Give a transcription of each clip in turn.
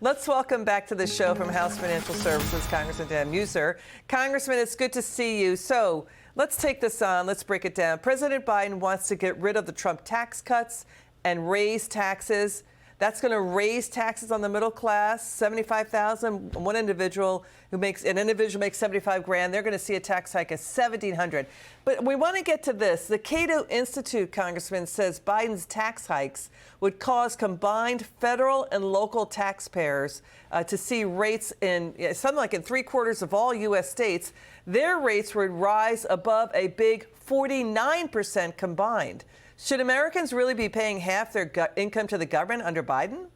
Let's welcome back to the show from House Financial Services, Congressman Dan Meuser. Congressman, it's good to see you. So let's take this on. Let's break it down. President Biden wants to get rid of the Trump tax cuts and raise taxes. That's going to raise taxes on the middle class, $75,000. One individual makes 75 grand. They're going to see a tax hike of $1,700. But we want to get to this. The Cato Institute, Congressman, says Biden's tax hikes would cause combined federal and local taxpayers to see rates in something like in 3/4 of all U.S. states. Their rates would rise above a big 49% combined. Should Americans really be paying half their income to the government under Biden?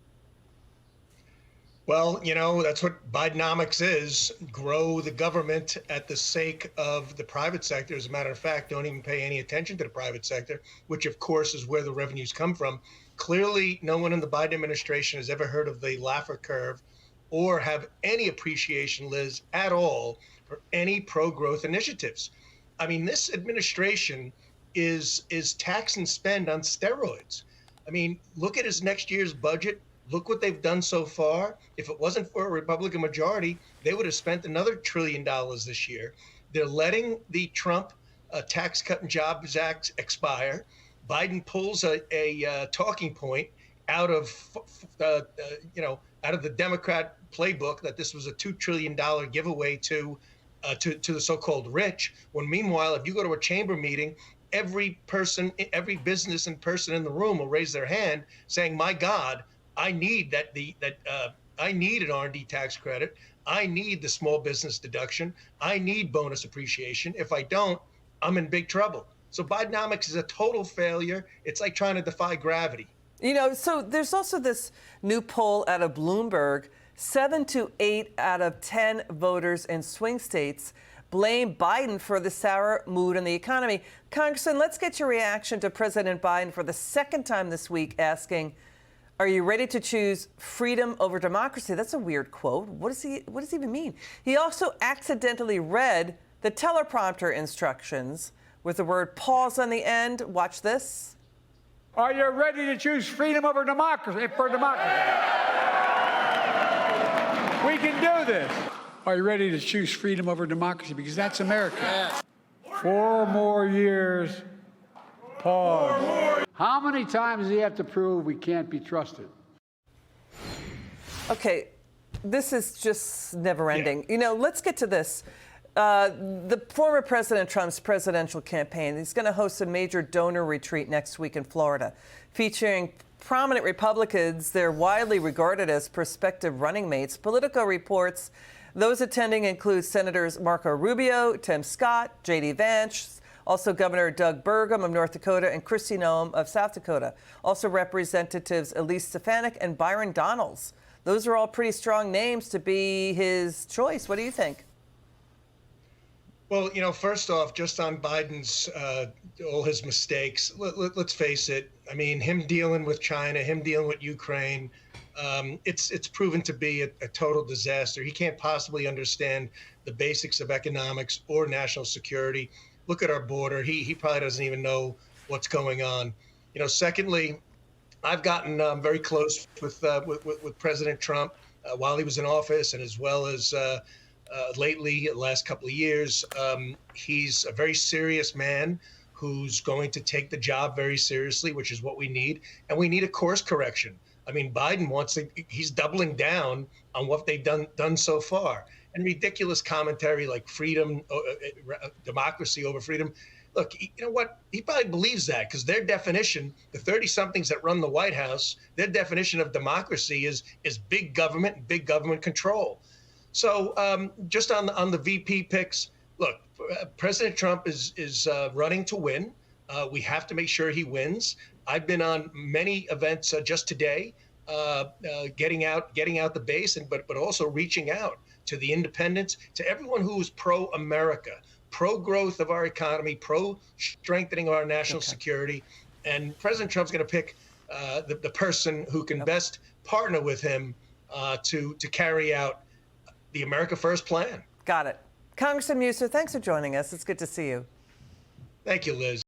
Well, that's what Bidenomics is. Grow the government at the sake of the private sector. As a matter of fact, don't even pay any attention to the private sector, which, of course, is where the revenues come from. Clearly, no one in the Biden administration has ever heard of the Laffer curve or have any appreciation, Liz, at all for any pro-growth initiatives. I mean, this administration is tax and spend on steroids. I mean, look at his next year's budget. Look what they've done so far. If it wasn't for a Republican majority, they would have spent another $1 trillion this year. They're letting the Trump Tax Cut and Jobs Act expire. Biden pulls a talking point out of the Democrat playbook that this was a $2 trillion giveaway to the so-called rich. When meanwhile, if you go to a chamber meeting, every business and person in the room will raise their hand saying, my God, I need I need an R&D tax credit. I need the small business deduction. I need bonus appreciation. If I don't, I'm in big trouble. So Bidenomics is a total failure. It's like trying to defy gravity. So there's also this new poll out of Bloomberg. 7 to 8 out of 10 voters in swing states blame Biden for the sour mood in the economy. Congressman, let's get your reaction to President Biden for the second time this week asking, are you ready to choose freedom over democracy? That's a weird quote. What does he even mean? He also accidentally read the teleprompter instructions with the word pause on the end. Watch this. Are you ready to choose freedom over democracy? For democracy. We can do this. Are you ready to choose freedom over democracy? Because that's America. Yes. 4 more years. Pause. 4 more. How many times does he have to prove we can't be trusted? Okay, this is just never ending. Yeah. Let's get to this. The former President Trump's presidential campaign, he's going to host a major donor retreat next week in Florida, featuring prominent Republicans. They're widely regarded as prospective running mates. Politico reports those attending include Senators Marco Rubio, Tim Scott, J.D. Vance, also Governor Doug Burgum of North Dakota and Kristi Noem of South Dakota. Also Representatives Elise Stefanik and Byron Donalds. Those are all pretty strong names to be his choice. What do you think? Well, first off, just on Biden's all his mistakes, let's face it. I mean, him dealing with China, him dealing with Ukraine, it's proven to be a total disaster. He can't possibly understand the basics of economics or national security. Look at our border. He probably doesn't even know what's going on. Secondly, I've gotten very close with President Trump while he was in office, and as well as lately, the last couple of years. He's a very serious man who's going to take the job very seriously, which is what we need. And we need a course correction. I mean, Biden he's doubling down on what they've done so far. And ridiculous commentary like freedom, democracy over freedom. Look, you know what? He probably believes that because their definition, the 30-somethings that run the White House, their definition of democracy is big government and big government control. So just on the VP picks, look, President Trump is running to win. We have to make sure he wins. I've been on many events just today, getting out the base, but also reaching out to the independents, to everyone who is pro-America, pro-growth of our economy, pro-strengthening of our national security. And President Trump's going to pick the person who can best partner with him to carry out the America First plan. Got it. Congressman Meuser, thanks for joining us. It's good to see you. Thank you, Liz.